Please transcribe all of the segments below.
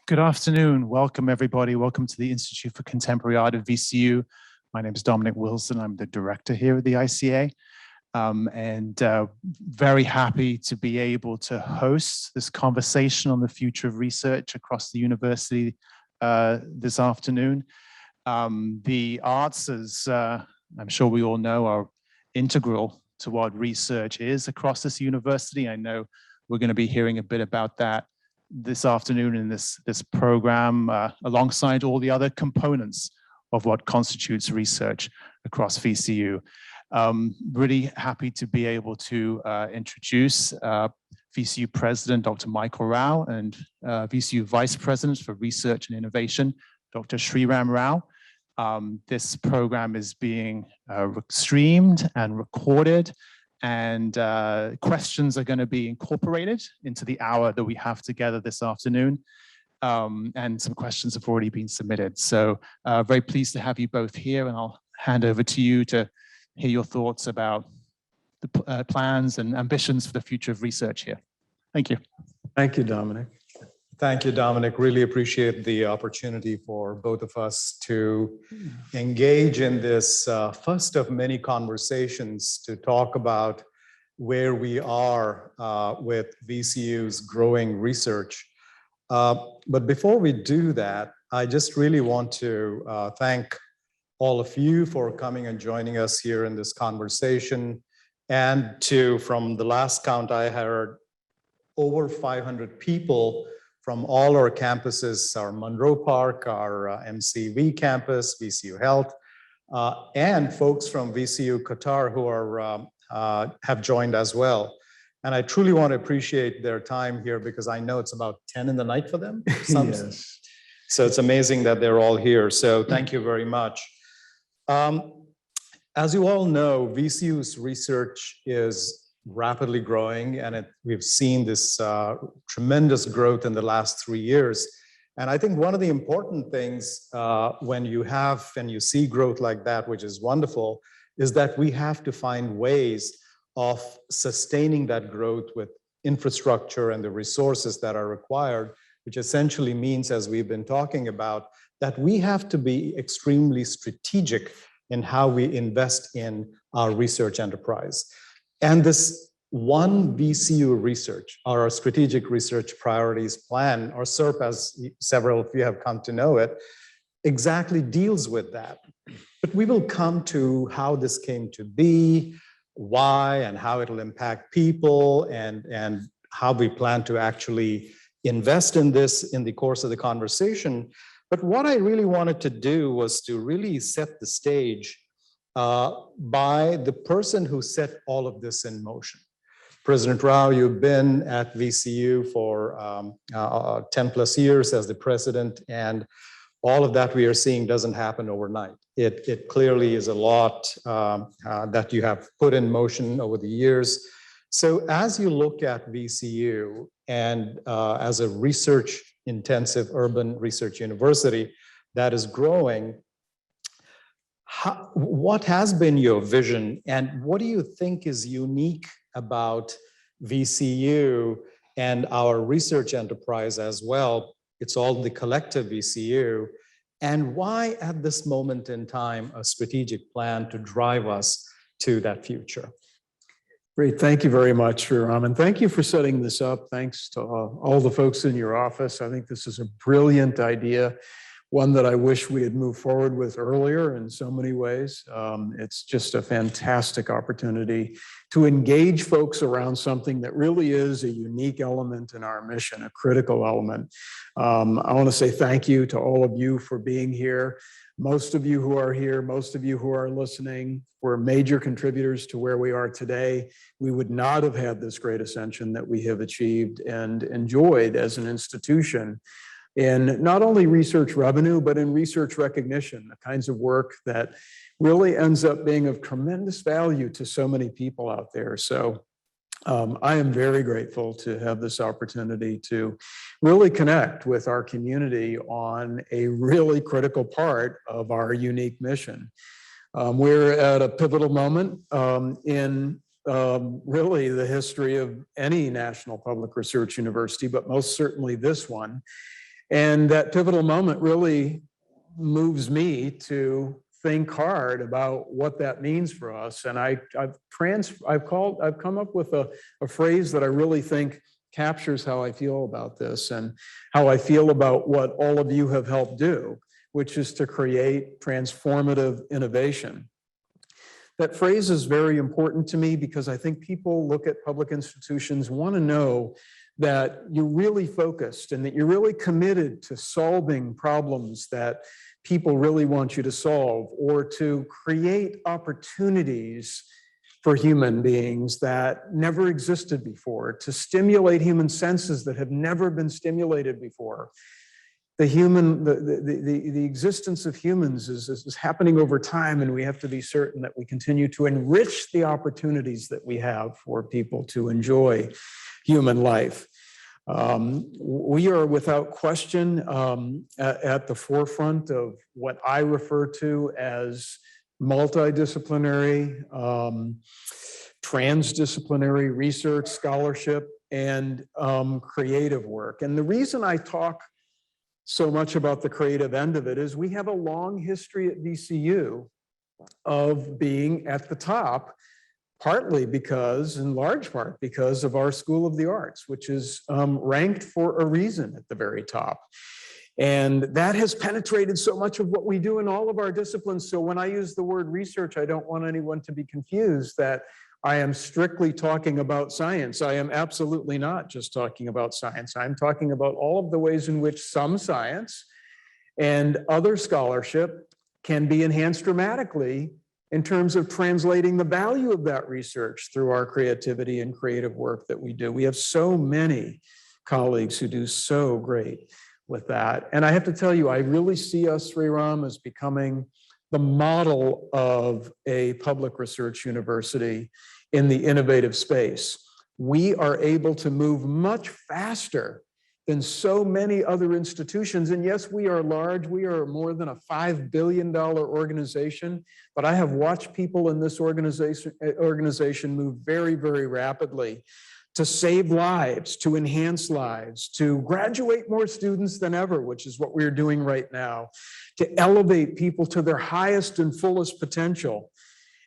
Good afternoon. Welcome, everybody. Welcome to the Institute for Contemporary Art at VCU. My name is Dominic Wilson. I'm the director here at the ICA. Very happy to be able to host this conversation on the future of research across the university this afternoon. The arts, as I'm sure we all know, are integral to what research is across this university. I know we're going to be hearing a bit about that this afternoon in this program, alongside all the other components of what constitutes research across VCU. Really happy to be able to introduce VCU President, Dr. Michael Rao, and VCU Vice President for Research and Innovation, Dr. Srirama Rao. This program is being streamed and recorded, and questions are going to be incorporated into the hour that we have together this afternoon. And some questions have already been submitted. So very pleased to have you both here, and I'll hand over to you to hear your thoughts about the plans and ambitions for the future of research here. Thank you. Thank you, Dominic. Thank you, Dominic. Really appreciate the opportunity for both of us to engage in this first of many conversations to talk about where we are with VCU's growing research. But before we do that, I just really want to thank all of you for coming and joining us here in this conversation. And from the last count, I heard over 500 people from all our campuses, our Monroe Park, our MCV campus, VCU Health, and folks from VCU Qatar who have joined as well. And I truly want to appreciate their time here because I know it's about 10 in the night for them. Yes. So it's amazing that they're all here. So thank you very much. As you all know, VCU's research is rapidly growing, and we've seen this tremendous growth in the last 3 years. And I think one of the important things when you see growth like that, which is wonderful, is that we have to find ways of sustaining that growth with infrastructure and the resources that are required, which essentially means, as we've been talking about, that we have to be extremely strategic in how we invest in our research enterprise. And this One VCU Research, our strategic research priorities plan, or SERP, as several of you have come to know it, exactly deals with that. But we will come to how this came to be, why, and how it'll impact people, and how we plan to actually invest in this in the course of the conversation. But what I really wanted to do was to really set the stage by the person who set all of this in motion. President Rao, you've been at VCU for 10 plus years as the president, and all of that we are seeing doesn't happen overnight. It clearly is a lot that you have put in motion over the years. So as you look at VCU and as a research-intensive urban research university that is growing, what has been your vision, and what do you think is unique about VCU and our research enterprise as well? It's all the collective VCU. And why at this moment in time a strategic plan to drive us to that future? Great. Thank you very much, Srirama. And thank you for setting this up. Thanks to all the folks in your office. I think this is a brilliant idea, one that I wish we had moved forward with earlier in so many ways. It's just a fantastic opportunity to engage folks around something that really is a unique element in our mission, a critical element. I want to say thank you to all of you for being here. Most of you who are here, most of you who are listening, were major contributors to where we are today. We would not have had this great ascension that we have achieved and enjoyed as an institution in not only research revenue, but in research recognition, the kinds of work that really ends up being of tremendous value to so many people out there. So I am very grateful to have this opportunity to really connect with our community on a really critical part of our unique mission. We're at a pivotal moment in really the history of any national public research university, but most certainly this one. And that pivotal moment really moves me to think hard about what that means for us. And I've come up with a phrase that I really think captures how I feel about this and how I feel about what all of you have helped do, which is to create transformative innovation. That phrase is very important to me because I think people look at public institutions, want to know that you're really focused and that you're really committed to solving problems that people really want you to solve, or to create opportunities for human beings that never existed before, to stimulate human senses that have never been stimulated before. The existence of humans is happening over time, and we have to be certain that we continue to enrich the opportunities that we have for people to enjoy human life. We are without question at the forefront of what I refer to as multidisciplinary, transdisciplinary research, scholarship, and creative work. And the reason I talk so much about the creative end of it is we have a long history at VCU of being at the top, partly because, in large part, because of our School of the Arts, which is ranked for a reason at the very top. And that has penetrated so much of what we do in all of our disciplines. So when I use the word research, I don't want anyone to be confused that I am strictly talking about science. I am absolutely not just talking about science. I'm talking about all of the ways in which some science and other scholarship can be enhanced dramatically in terms of translating the value of that research through our creativity and creative work that we do. We have so many colleagues who do so great with that. And I have to tell you, I really see us, Srirama, as becoming the model of a public research university in the innovative space. We are able to move much faster than so many other institutions. And yes, we are large. We are more than a $5 billion organization, but I have watched people in this organization move very, very rapidly to save lives, to enhance lives, to graduate more students than ever, which is what we're doing right now, to elevate people to their highest and fullest potential,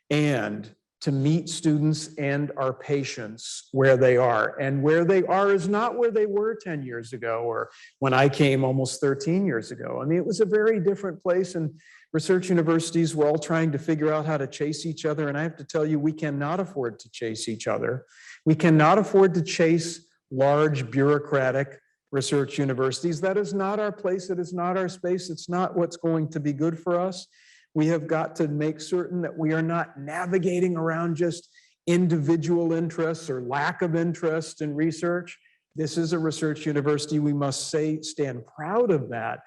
and to meet students and our patients where they are. And where they are is not where they were 10 years ago or when I came almost 13 years ago. I mean, it was a very different place, and research universities were all trying to figure out how to chase each other. And I have to tell you, we cannot afford to chase each other. We cannot afford to chase large bureaucratic research universities. That is not our place. It is not our space. It's not what's going to be good for us. We have got to make certain that we are not navigating around just individual interests or lack of interest in research. This is a research university. We must stand proud of that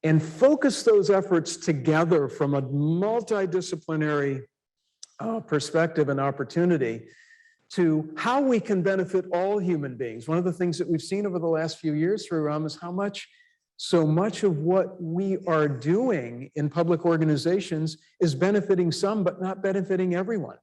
and focus those efforts together from a multidisciplinary perspective and opportunity to how we can benefit all human beings. One of the things that we've seen over the last few years, Srirama, is how so much of what we are doing in public organizations is benefiting some, but not benefiting everyone.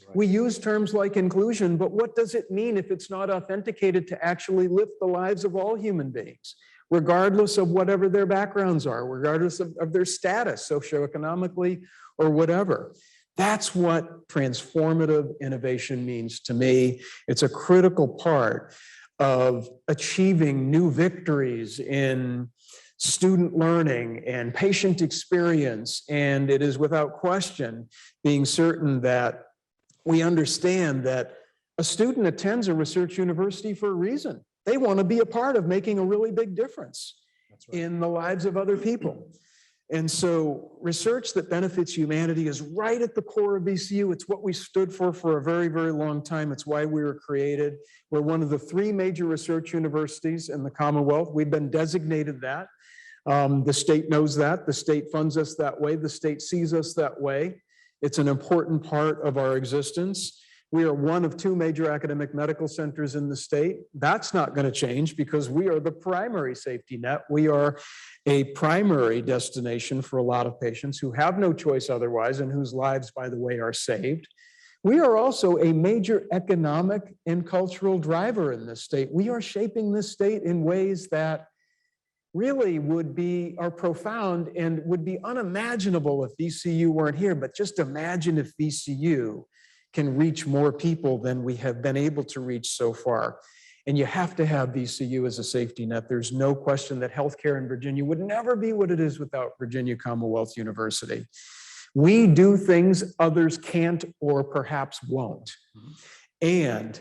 Right. We use terms like inclusion, but what does it mean if it's not authenticated to actually lift the lives of all human beings, regardless of whatever their backgrounds are, regardless of their status, socioeconomically or whatever? That's what transformative innovation means to me. It's a critical part of achieving new victories in student learning and patient experience. And it is without question being certain that we understand that a student attends a research university for a reason. They want to be a part of making a really big difference in the lives of other people. And so research that benefits humanity is right at the core of VCU. It's what we stood for a very, very long time. It's why we were created. We're one of the 3 major research universities in the Commonwealth. We've been designated that. The state knows that. The state funds us that way. The state sees us that way. It's an important part of our existence. We are one of 2 major academic medical centers in the state. That's not going to change because we are the primary safety net. We are a primary destination for a lot of patients who have no choice otherwise and whose lives, by the way, are saved. We are also a major economic and cultural driver in this state. We are shaping this state in ways that really are profound and would be unimaginable if VCU weren't here. But just imagine if VCU can reach more people than we have been able to reach so far. And you have to have VCU as a safety net. There's no question that healthcare in Virginia would never be what it is without Virginia Commonwealth University. We do things others can't or perhaps won't. And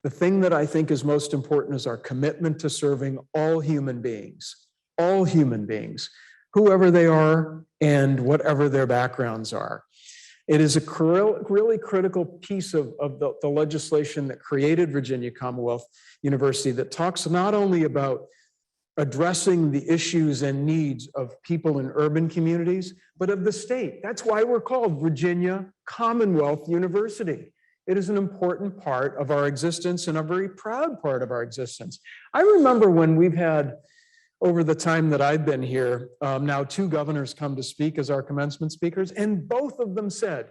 the thing that I think is most important is our commitment to serving all human beings, whoever they are and whatever their backgrounds are. It is a really critical piece of the legislation that created Virginia Commonwealth University that talks not only about addressing the issues and needs of people in urban communities, but of the state. That's why we're called Virginia Commonwealth University. It is an important part of our existence and a very proud part of our existence. I remember when we've had, over the time that I've been here, now 2 governors come to speak as our commencement speakers, and both of them said,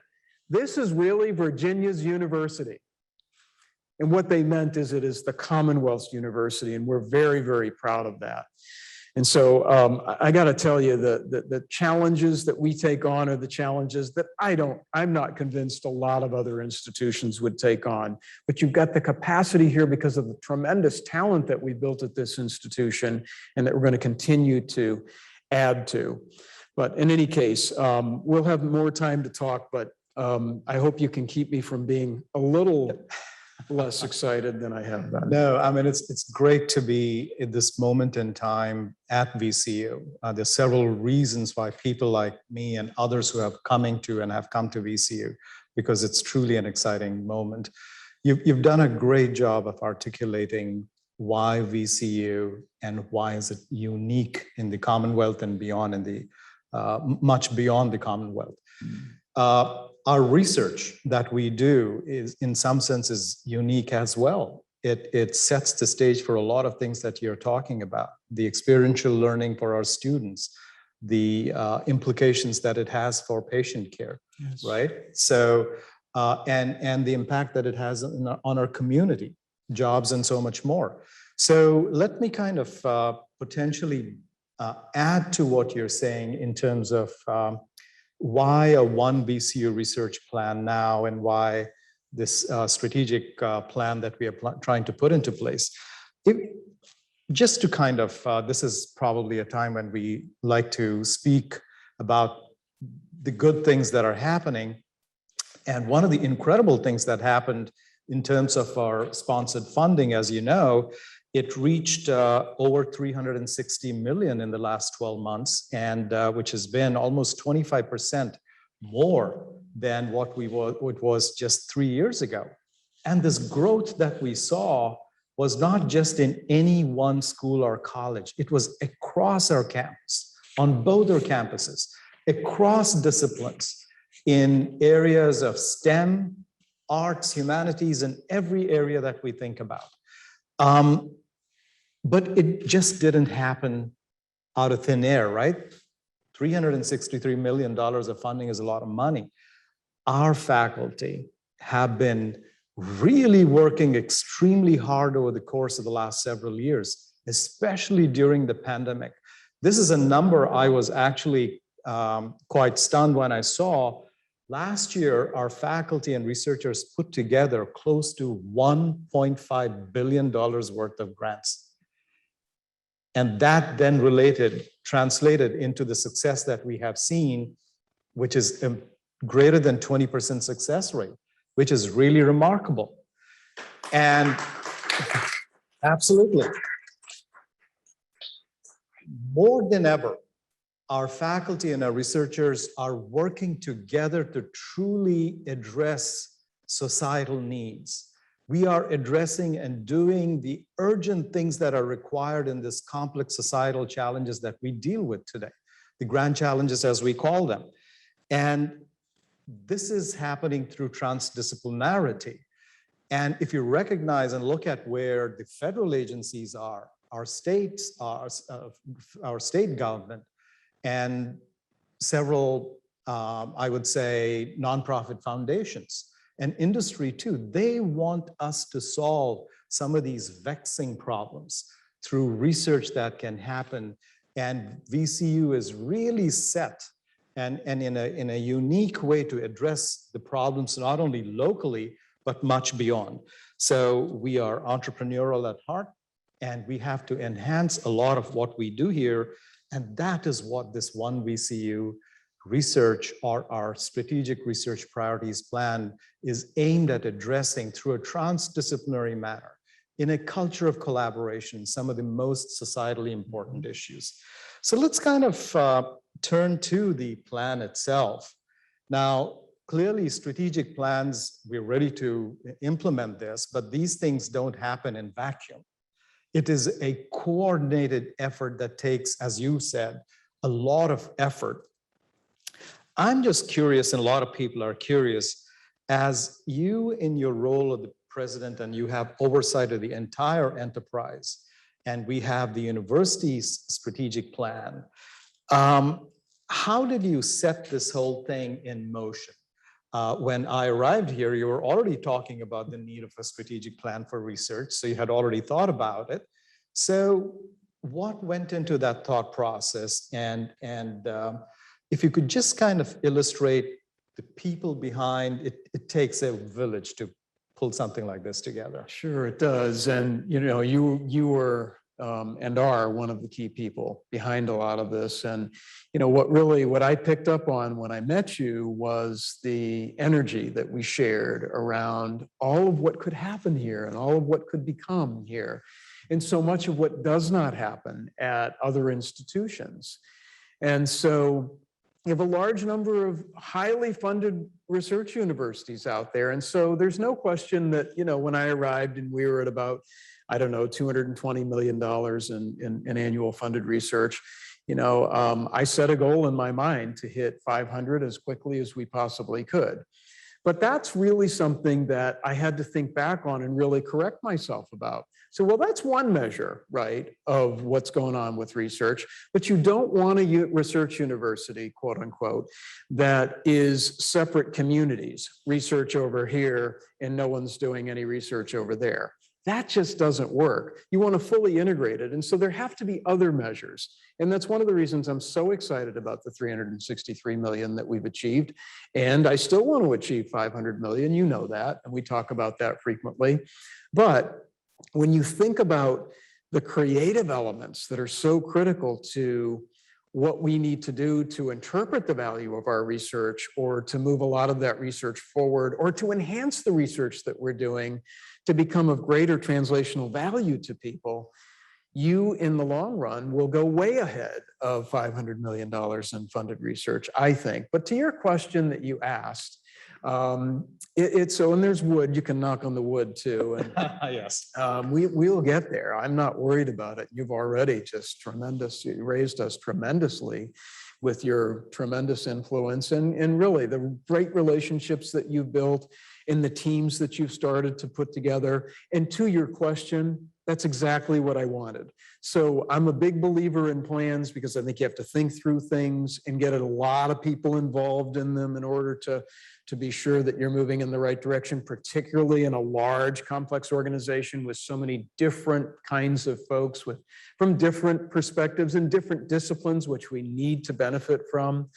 this is really Virginia's university. And what they meant is it is the Commonwealth's university, and we're very, very proud of that. And so I got to tell you, the challenges that we take on are the challenges that I'm not convinced a lot of other institutions would take on. But you've got the capacity here because of the tremendous talent that we built at this institution and that we're going to continue to add to. But in any case, we'll have more time to talk, but I hope you can keep me from being a little less excited than I have been. No, I mean, it's great to be at this moment in time at VCU. There's several reasons why people like me and others who have come to VCU, because it's truly an exciting moment. You've done a great job of articulating why VCU and why is it unique in the Commonwealth and beyond, in the much beyond the Commonwealth. Our research that we do is, in some senses, unique as well. It sets the stage for a lot of things that you're talking about, the experiential learning for our students, the implications that it has for patient care, yes. Right? So, and the impact that it has on our community, jobs, and so much more. So let me kind of potentially add to what you're saying in terms of why a One VCU research plan now, and why this strategic plan that we are trying to put into place. Just to kind of, this is probably a time when we like to speak about the good things that are happening. And one of the incredible things that happened in terms of our sponsored funding, as you know, it reached over 360 million in the last 12 months, and which has been almost 25% more than what it was just 3 years ago. And this growth that we saw was not just in any one school or college. It was across our campus, on both our campuses, across disciplines, in areas of STEM, arts, humanities, and every area that we think about. But it just didn't happen out of thin air, right? $363 million of funding is a lot of money. Our faculty have been really working extremely hard over the course of the last several years, especially during the pandemic. This is a number I was actually quite stunned when I saw. Last year, our faculty and researchers put together close to $1.5 billion worth of grants. And that then translated into the success that we have seen, which is a greater than 20% success rate, which is really remarkable. And absolutely. More than ever, our faculty and our researchers are working together to truly address societal needs. We are addressing and doing the urgent things that are required in this complex societal challenges that we deal with today, the grand challenges as we call them. And this is happening through transdisciplinarity. And if you recognize and look at where the federal agencies are, our states, our state government, and several, I would say, nonprofit foundations, and industry too, they want us to solve some of these vexing problems. through research that can happen. And VCU is really set and in a unique way to address the problems, not only locally, but much beyond. So we are entrepreneurial at heart, and we have to enhance a lot of what we do here. And that is what this One VCU research, or our strategic research priorities plan, is aimed at addressing through a transdisciplinary manner, in a culture of collaboration, some of the most societally important issues. So let's kind of turn to the plan itself. Now, clearly strategic plans, we're ready to implement this, but these things don't happen in vacuum. It is a coordinated effort that takes, as you said, a lot of effort. I'm just curious, and a lot of people are curious, as you in your role of the president and you have oversight of the entire enterprise, and we have the university's strategic plan, how did you set this whole thing in motion? When I arrived here, you were already talking about the need of a strategic plan for research, so you had already thought about it. So what went into that thought process? And if you could just kind of illustrate the people behind it, it takes a village to pull something like this together. Sure, it does. And you were and are one of the key people behind a lot of this. And what I picked up on when I met you was the energy that we shared around all of what could happen here and all of what could become here, and so much of what does not happen at other institutions. And so you have a large number of highly funded research universities out there. And so there's no question that, when I arrived and we were at about, I don't know, $220 million in annual funded research, I set a goal in my mind to hit 500 as quickly as we possibly could. But that's really something that I had to think back on and really correct myself about. So, well, that's one measure, right, of what's going on with research, but you don't want a research university, quote unquote, that is separate communities, research over here and no one's doing any research over there. That just doesn't work. You want to fully integrate it. And so there have to be other measures. And that's one of the reasons I'm so excited about the 363 million that we've achieved. And I still want to achieve 500 million, you know that, and we talk about that frequently. But when you think about the creative elements that are so critical to what we need to do to interpret the value of our research, or to move a lot of that research forward, or to enhance the research that we're doing to become of greater translational value to people, you in the long run will go way ahead of $500 million in funded research, I think. But to your question that you asked, and there's wood, you can knock on the wood too. And yes, we'll get there. I'm not worried about it. You've already just you raised us tremendously with your tremendous influence and really the great relationships that you've built in the teams that you've started to put together. And to your question, that's exactly what I wanted. So I'm a big believer in plans because I think you have to think through things and get a lot of people involved in them in order to be sure that you're moving in the right direction, particularly in a large, complex organization with so many different kinds of folks from different perspectives and different disciplines, which we need to benefit from.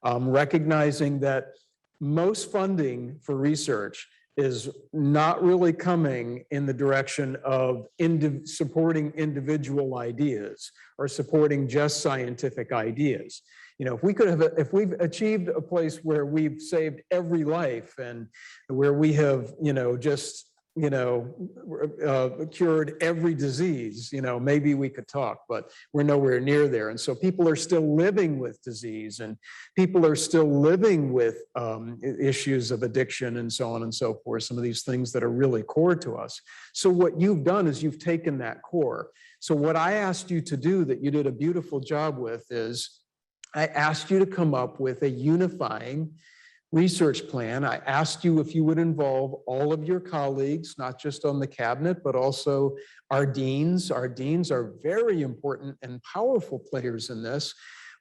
Recognizing that most funding for research is not really coming in the direction of supporting individual ideas or supporting just scientific ideas. If we've achieved a place where we've saved every life and where we have, cured every disease, maybe we could talk, but we're nowhere near there. And so people are still living with disease, and people are still living with issues of addiction and so on and so forth, some of these things that are really core to us. So what you've done is you've taken that core. So what I asked you to do that you did a beautiful job with is I asked you to come up with a unifying research plan. I asked you if you would involve all of your colleagues, not just on the cabinet, but also our deans. Our deans are very important and powerful players in this,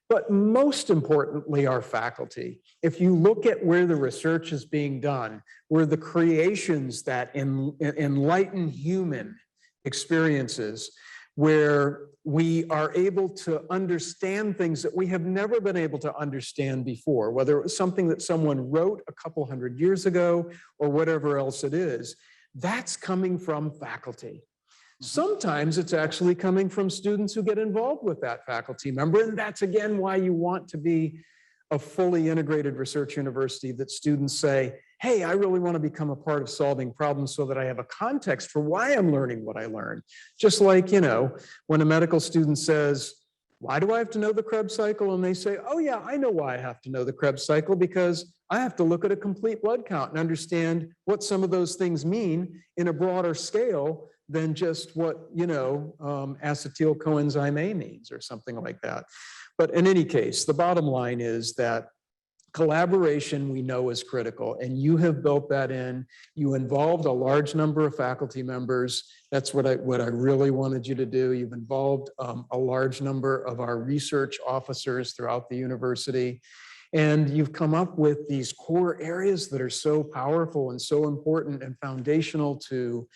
but most importantly, our faculty. If you look at where the research is being done, where the creations that enlighten human experiences, where we are able to understand things that we have never been able to understand before, whether it was something that someone wrote a couple hundred years ago or whatever else it is. That's coming from faculty. Sometimes it's actually coming from students who get involved with that faculty member. And that's again why you want to be a fully integrated research university, that students say, hey, I really want to become a part of solving problems so that I have a context for why I'm learning what I learned. Just like, when a medical student says, why do I have to know the Krebs cycle? And they say, oh yeah, I know why I have to know the Krebs cycle, because I have to look at a complete blood count and understand what some of those things mean in a broader scale than just what, acetyl coenzyme A means or something like that. But in any case, the bottom line is that collaboration we know is critical, and you have built that in. You involved a large number of faculty members. That's what I really wanted you to do. You've involved a large number of our research officers throughout the university. And you've come up with these core areas that are so powerful and so important and foundational to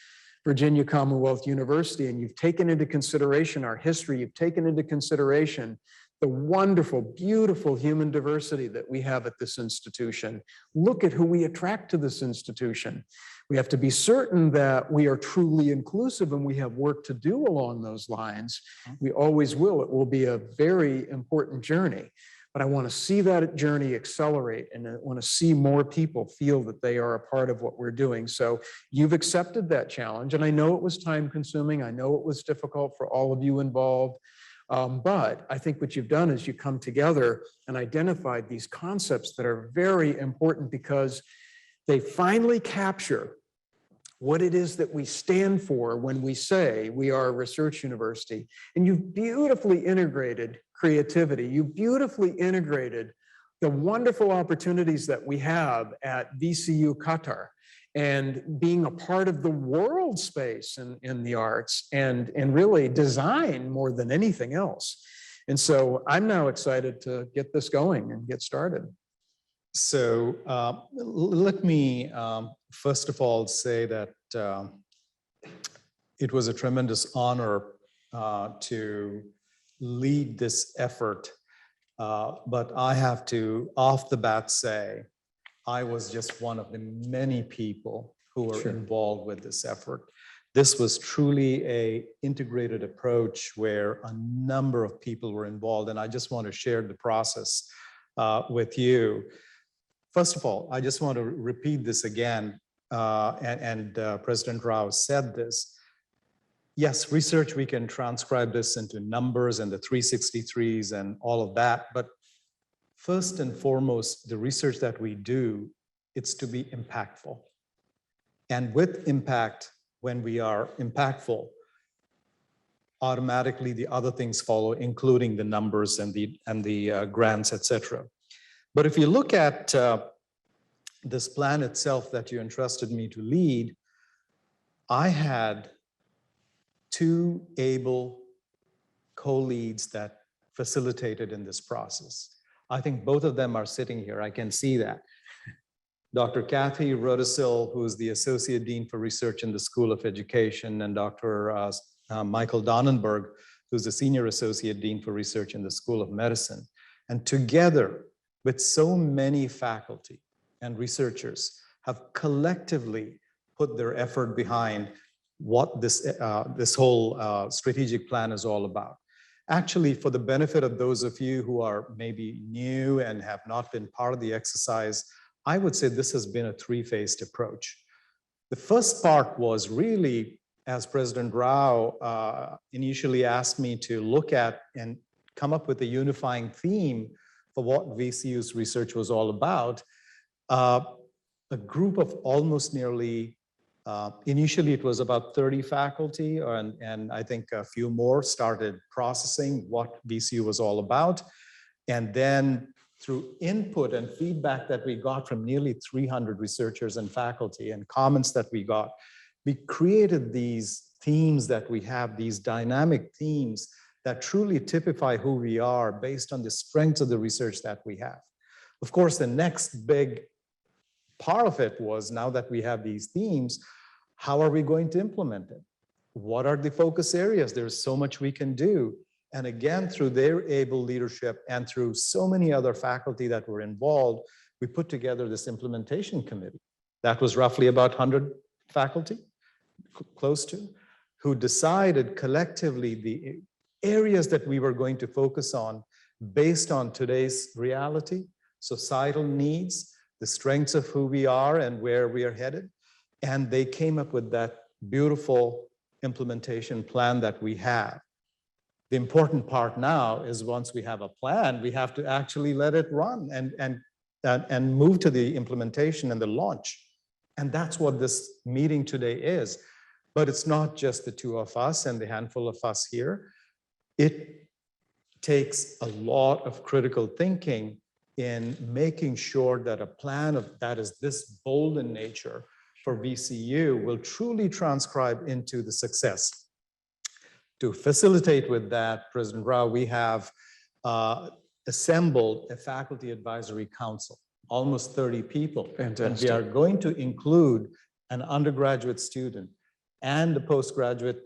Virginia Commonwealth University. And you've taken into consideration our history. You've taken into consideration the wonderful, beautiful human diversity that we have at this institution. Look at who we attract to this institution. We have to be certain that we are truly inclusive, and we have work to do along those lines. We always will. It will be a very important journey. But I want to see that journey accelerate, and I want to see more people feel that they are a part of what we're doing. So you've accepted that challenge, and I know it was time consuming. I know it was difficult for all of you involved. But I think what you've done is you come together and identified these concepts that are very important, because they finally capture what it is that we stand for when we say we are a research university. And you've beautifully integrated creativity. You beautifully integrated the wonderful opportunities that we have at VCU Qatar, and being a part of the world space in the arts and really design more than anything else. And so I'm now excited to get this going and get started. So let me first of all say that it was a tremendous honor to lead this effort, but I have to off the bat say, I was just one of the many people who were involved with this effort. This was truly an integrated approach where a number of people were involved, and I just want to share the process with you. First of all, I just want to repeat this again, and President Rao said this. Yes, research, we can transcribe this into numbers and the 363s and all of that, but first and foremost, the research that we do, it's to be impactful. And with impact, when we are impactful, automatically the other things follow, including the numbers and the grants, etc. But if you look at this plan itself that you entrusted me to lead, I had two able co-leads that facilitated in this process. I think both of them are sitting here. I can see that. Dr. Kathy Rodesil, who is the Associate Dean for Research in the School of Education, and Dr. Michael Donnenberg, who's the Senior Associate Dean for Research in the School of Medicine. And together with so many faculty and researchers have collectively put their effort behind what this whole strategic plan is all about. Actually, for the benefit of those of you who are maybe new and have not been part of the exercise, I would say this has been a three-phased approach. The first part was really, as President Rao initially asked me to look at and come up with a unifying theme for what VCU's research was all about, a group of almost nearly initially, it was about 30 faculty, and I think a few more started processing what VCU was all about. And then through input and feedback that we got from nearly 300 researchers and faculty and comments that we got, we created these themes that we have, these dynamic themes that truly typify who we are based on the strengths of the research that we have. Of course, the next big part of it was, now that we have these themes, how are we going to implement it? what are the focus areas? There's so much we can do. And again, through their able leadership and through so many other faculty that were involved, we put together this implementation committee. That was roughly about 100 faculty, close to, who decided collectively the areas that we were going to focus on based on today's reality, societal needs, the strengths of who we are and where we are headed. And they came up with that beautiful implementation plan that we have. The important part now is once we have a plan, we have to actually let it run and move to the implementation and the launch. And that's what this meeting today is. But it's not just the two of us and the handful of us here. It takes a lot of critical thinking in making sure that a plan that is this bold in nature for VCU will truly transcribe into the success. To facilitate with that, President Rao, we have assembled a faculty advisory council, almost 30 people. Fantastic. And we are going to include an undergraduate student and a postgraduate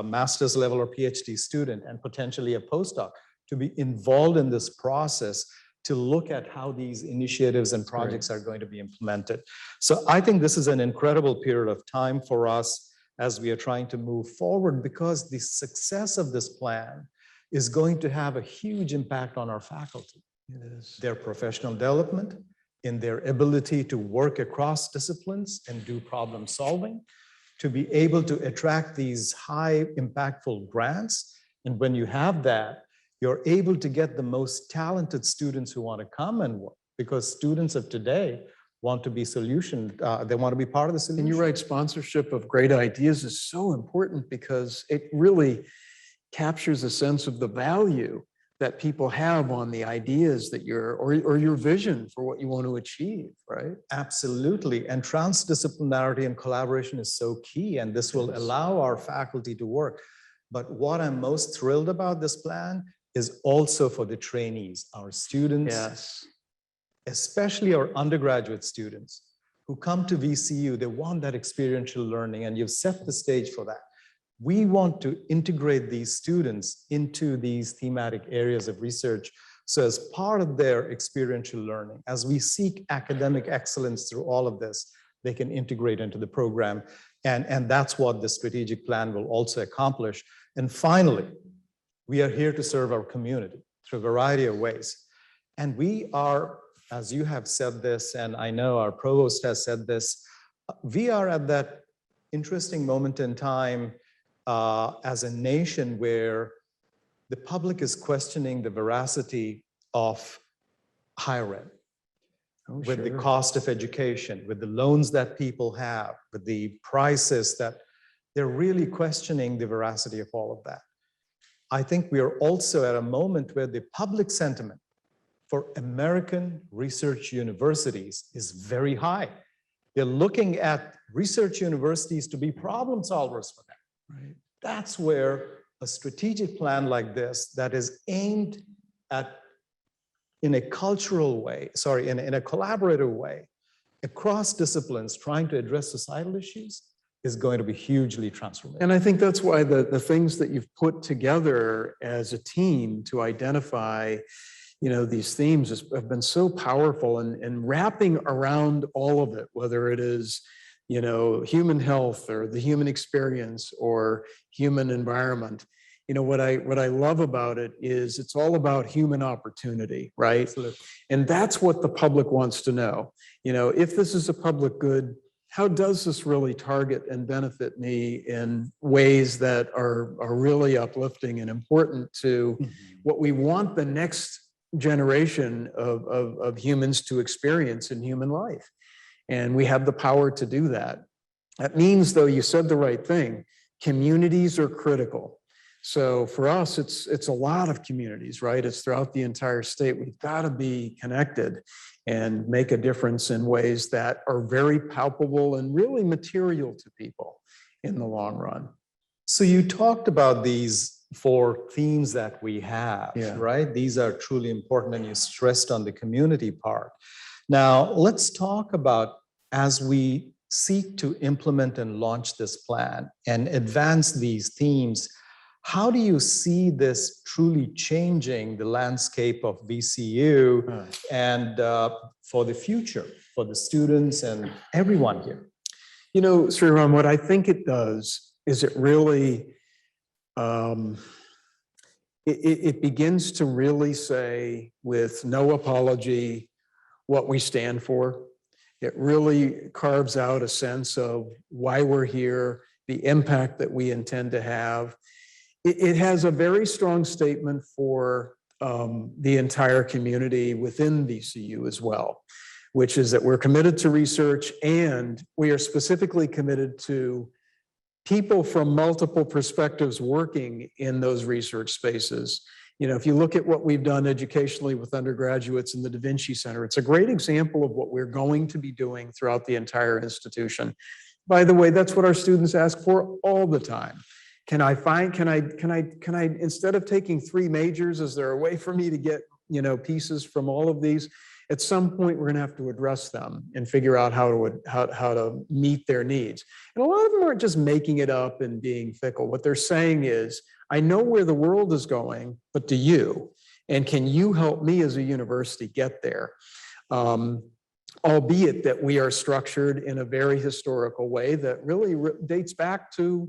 master's level or PhD student and potentially a postdoc to be involved in this process to look at how these initiatives and projects are going to be implemented. So I think this is an incredible period of time for us as we are trying to move forward, because the success of this plan is going to have a huge impact on our faculty. It is. Their professional development, in their ability to work across disciplines and do problem solving, to be able to attract these high impactful grants. And when you have that, you're able to get the most talented students who want to come and work, because students of today want to be they want to be part of the solution. And you're right, sponsorship of great ideas is so important because it really captures a sense of the value that people have on the ideas that or your vision for what you want to achieve, right? Absolutely. And transdisciplinarity and collaboration is so key, and this will allow our faculty to work. But what I'm most thrilled about this plan is also for the trainees, our students, Yes. especially our undergraduate students who come to VCU. They want that experiential learning, and you've set the stage for that. We want to integrate these students into these thematic areas of research. So as part of their experiential learning, as we seek academic excellence through all of this, they can integrate into the program. And that's what the strategic plan will also accomplish. And finally, we are here to serve our community through a variety of ways. And we are, as you have said this, and I know our provost has said this, we are at that interesting moment in time as a nation where the public is questioning the veracity of higher ed, with the cost of education, with the loans that people have, with the prices that they're really questioning the veracity of all of that. I think we are also at a moment where the public sentiment for American research universities is very high. They're looking at research universities to be problem solvers for them. Right. That's where a strategic plan like this that is aimed at, in a cultural way, in a collaborative way, across disciplines, trying to address societal issues is going to be hugely transformative. And I think that's why the things that you've put together as a team to identify, these themes have been so powerful, and wrapping around all of it, whether it is, human health or the human experience or human environment. What I love about it is it's all about human opportunity, right? Absolutely. And that's what the public wants to know. If this is a public good, how does this really target and benefit me in ways that are really uplifting and important to what we want the next generation of humans to experience in human life? And we have the power to do that. That means, though, you said the right thing, communities are critical. So for us, it's a lot of communities, right? It's throughout the entire state. We've got to be connected and make a difference in ways that are very palpable and really material to people in the long run. So you talked about these 4 themes that we have, right? These are truly important, and you stressed on the community part. Now, let's talk about, as we seek to implement and launch this plan and advance these themes, how do you see this truly changing the landscape of VCU and for the future, for the students and everyone here? You know, Sriram, what I think it does is it really, it begins to really say with no apology what we stand for. It really carves out a sense of why we're here, the impact that we intend to have. It has a very strong statement for the entire community within VCU as well, which is that we're committed to research and we are specifically committed to people from multiple perspectives working in those research spaces. You know, if you look at what we've done educationally with undergraduates in the Da Vinci Center, it's a great example of what we're going to be doing throughout the entire institution. By the way, that's what our students ask for all the time. Can I, instead of taking 3 majors, is there a way for me to get, you know, pieces from all of these? At some point, we're going to have to address them and figure out how to meet their needs. And a lot of them aren't just making it up and being fickle. What they're saying is, I know where the world is going, but do you? And can you help me as a university get there? Albeit that we are structured in a very historical way that really dates back to,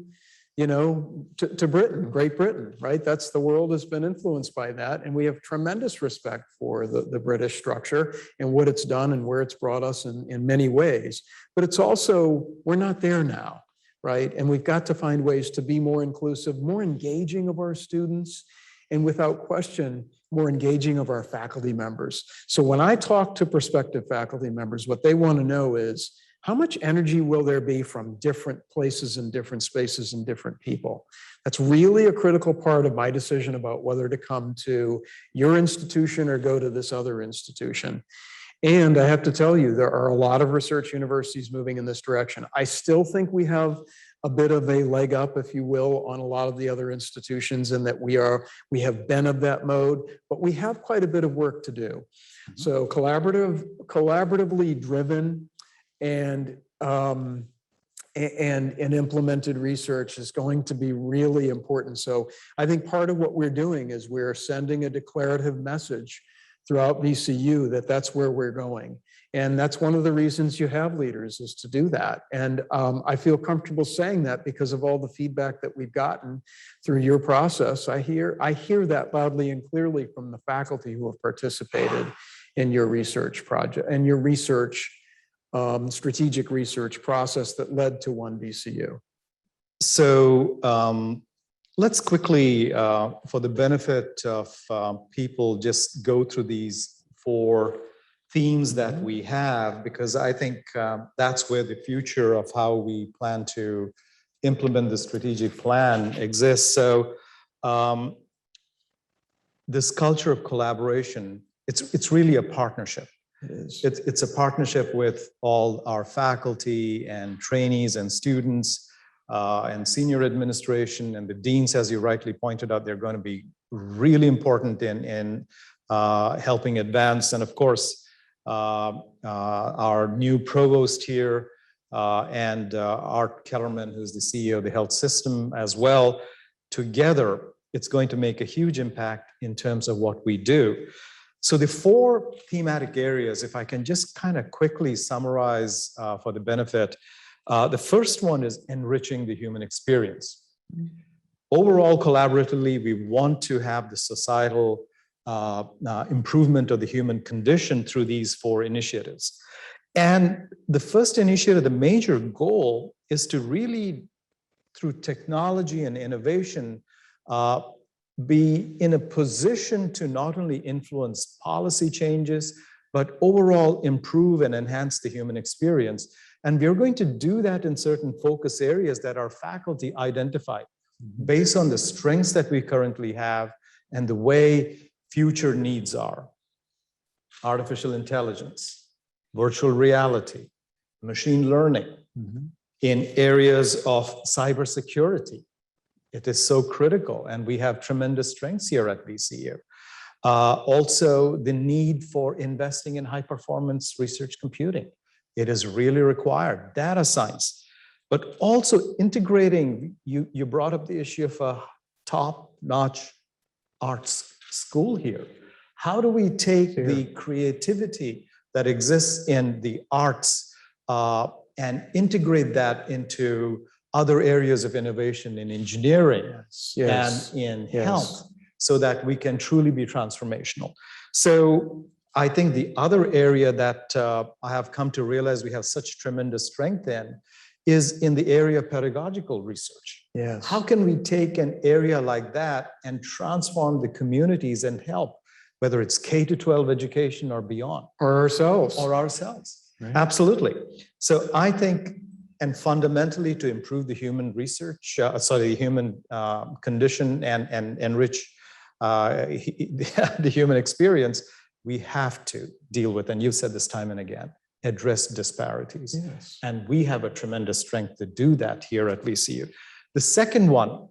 you know, to Britain, Great Britain, right? That's the world has been influenced by that. And we have tremendous respect for the British structure and what it's done and where it's brought us in many ways. But it's also, we're not there now, right? And we've got to find ways to be more inclusive, more engaging of our students, and without question, more engaging of our faculty members. So when I talk to prospective faculty members, what they want to know is, how much energy will there be from different places and different spaces and different people? That's really a critical part of my decision about whether to come to your institution or go to this other institution. And I have to tell you, there are a lot of research universities moving in this direction. I still think we have a bit of a leg up, if you will, on a lot of the other institutions, and that we have been of that mode, but we have quite a bit of work to do. So collaboratively driven and implemented research is going to be really important. So I think part of what we're doing is we're sending a declarative message throughout VCU that that's where we're going. And that's one of the reasons you have leaders, is to do that. And I feel comfortable saying that because of all the feedback that we've gotten through your process. I hear that loudly and clearly from the faculty who have participated in your research project and your research strategic research process that led to One VCU. So let's quickly, for the benefit of people, just go through these 4 themes that we have, because I think that's where the future of how we plan to implement the strategic plan exists. So this culture of collaboration, it's really a partnership. It's a partnership with all our faculty and trainees and students and senior administration and the deans, as you rightly pointed out. They're going to be really important in helping advance. And of course, our new provost here and Art Kellerman, who's the CEO of the health system as well. Together, it's going to make a huge impact in terms of what we do. So the 4 thematic areas, if I can just kind of quickly summarize for the benefit, the first one is enriching the human experience. Overall, collaboratively, we want to have the societal improvement of the human condition through these 4 initiatives. And the first initiative, the major goal, is to really, through technology and innovation, be in a position to not only influence policy changes, but overall improve and enhance the human experience. And we're going to do that in certain focus areas that our faculty identified based on the strengths that we currently have and the way future needs are. Artificial intelligence, virtual reality, machine learning, in areas of cybersecurity. It is so critical, and we have tremendous strengths here at VCU. Also, the need for investing in high-performance research computing It is really required, data science, but also integrating, you brought up the issue of a top-notch arts school here. How do we take the creativity that exists in the arts and integrate that into other areas of innovation in engineering and in health, so that we can truly be transformational? So I think the other area that I have come to realize we have such tremendous strength in is in the area of pedagogical research. Yes. How can we take an area like that and transform the communities and help, whether it's K-12 education or beyond? Or ourselves. Or ourselves. Right. Absolutely. So I think, and fundamentally to improve the human research, the human condition and enrich the human experience, we have to deal with, and you've said this time and again, address disparities. Yes. And we have a tremendous strength to do that here at VCU. The second one,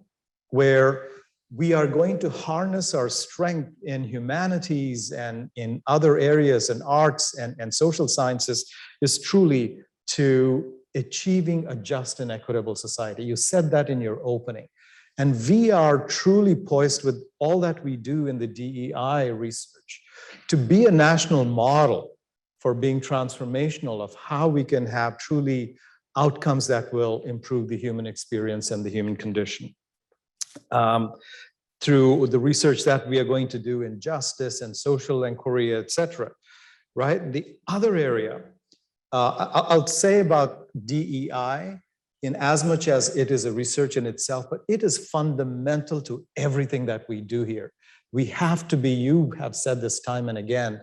where we are going to harness our strength in humanities and in other areas and arts and social sciences, is truly to achieving a just and equitable society. You said that in your opening. And we are truly poised with all that we do in the DEI research to be a national model for being transformational of how we can have truly outcomes that will improve the human experience and the human condition. Through the research that we are going to do in justice and social inquiry, et cetera, right? The other area, I'll say about DEI, in as much as it is a research in itself, but it is fundamental to everything that we do here. We have to be, you have said this time and again,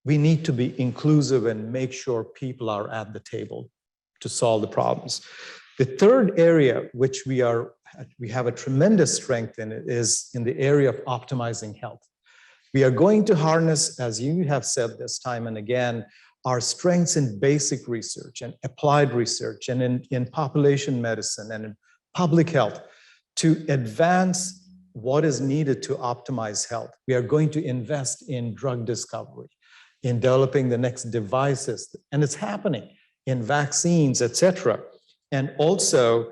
we need to be inclusive and make sure people are at the table to solve the problems. The third area, which we have a tremendous strength in, is in the area of optimizing health. We are going to harness, as you have said this time and again, our strengths in basic research and applied research and in population medicine and in public health to advance what is needed to optimize health. We are going to invest in drug discovery, in developing the next devices, and it's happening in vaccines, et cetera. And also,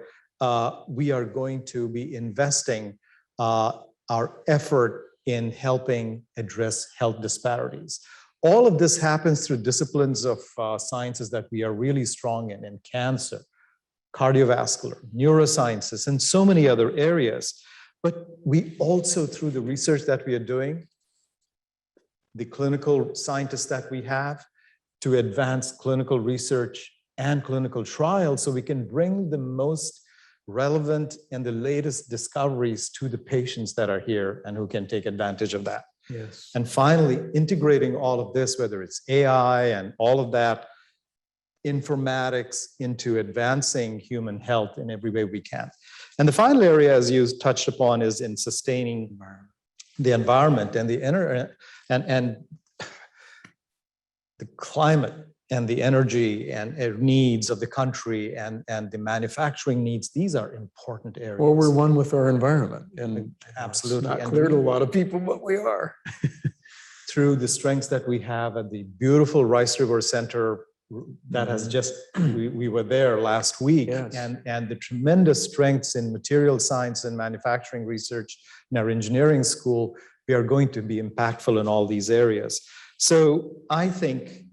we are going to be investing our effort in helping address health disparities. All of this happens through disciplines of sciences that we are really strong in cancer, cardiovascular, neurosciences, and so many other areas. But we also, through the research that we are doing, the clinical scientists that we have, to advance clinical research and clinical trials so we can bring the most relevant and the latest discoveries to the patients that are here and who can take advantage of that. Yes. And finally, integrating all of this, whether it's AI and all of that, informatics, into advancing human health in every way we can. And the final area, as you touched upon, is in sustaining the environment and the the climate and the energy and needs of the country and the manufacturing needs. These are important areas. Well, we're one with our environment, and absolutely it's not clear to a lot of people, but we are. Through the strengths that we have at the beautiful Rice River Center that has just, we were there last week, Yes. and the tremendous strengths in material science and manufacturing research in our engineering school, we are going to be impactful in all these areas. So I think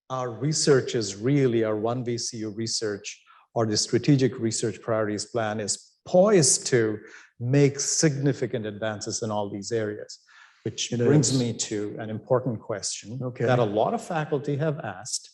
our research is really, our One VCU Research, or the Strategic Research Priorities Plan, is poised to make significant advances in all these areas, which brings me to an important question that a lot of faculty have asked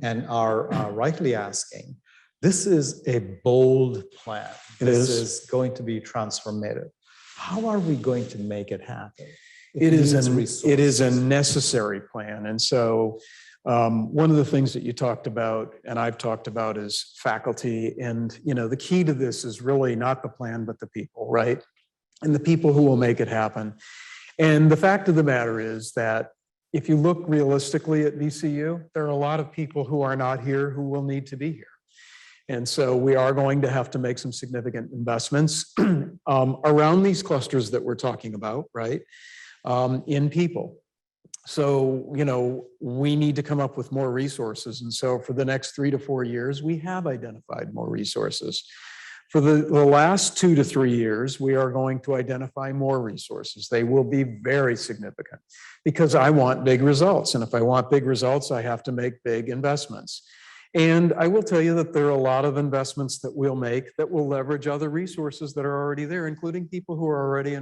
and are rightly asking. This is a bold plan. This is going to be transformative. How are we going to make it happen? It is a necessary plan. And so one of the things that you talked about, and I've talked about, is faculty. And, you know, the key to this is really not the plan, but the people, right? And the people who will make it happen. And the fact of the matter is that if you look realistically at VCU, there are a lot of people who are not here who will need to be here. And so we are going to have to make some significant investments around these clusters that we're talking about, right? In people. So, we need to come up with more resources. And so for the next 3 to 4 years, we have identified more resources. For the last 2 to 3 years, we are going to identify more resources. They will be very significant because I want big results. And if I want big results, I have to make big investments. And I will tell you that there are a lot of investments that we'll make that will leverage other resources that are already there, including people who are already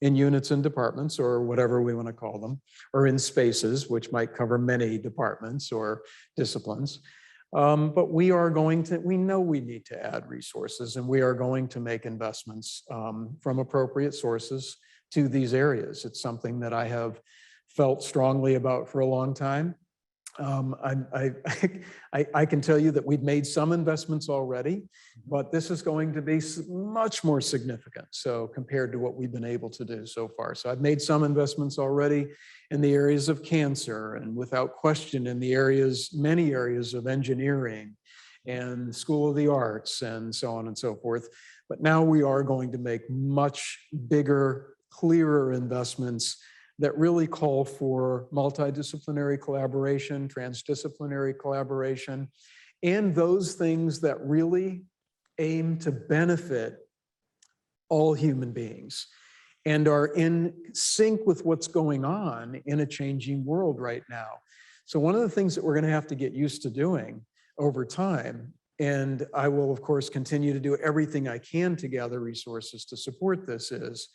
in units and departments, or whatever we want to call them, or in spaces, which might cover many departments or disciplines. But we know we need to add resources, and we are going to make investments from appropriate sources to these areas. It's something that I have felt strongly about for a long time. I can tell you that we've made some investments already, but this is going to be much more significant. So compared to what we've been able to do so far. So I've made some investments already in the areas of cancer, and without question in the many areas of engineering and School of the Arts and so on and so forth. But now we are going to make much bigger, clearer investments that really call for multidisciplinary collaboration, transdisciplinary collaboration, and those things that really aim to benefit all human beings and are in sync with what's going on in a changing world right now. So one of the things that we're going to have to get used to doing over time, and I will, of course, continue to do everything I can to gather resources to support this, is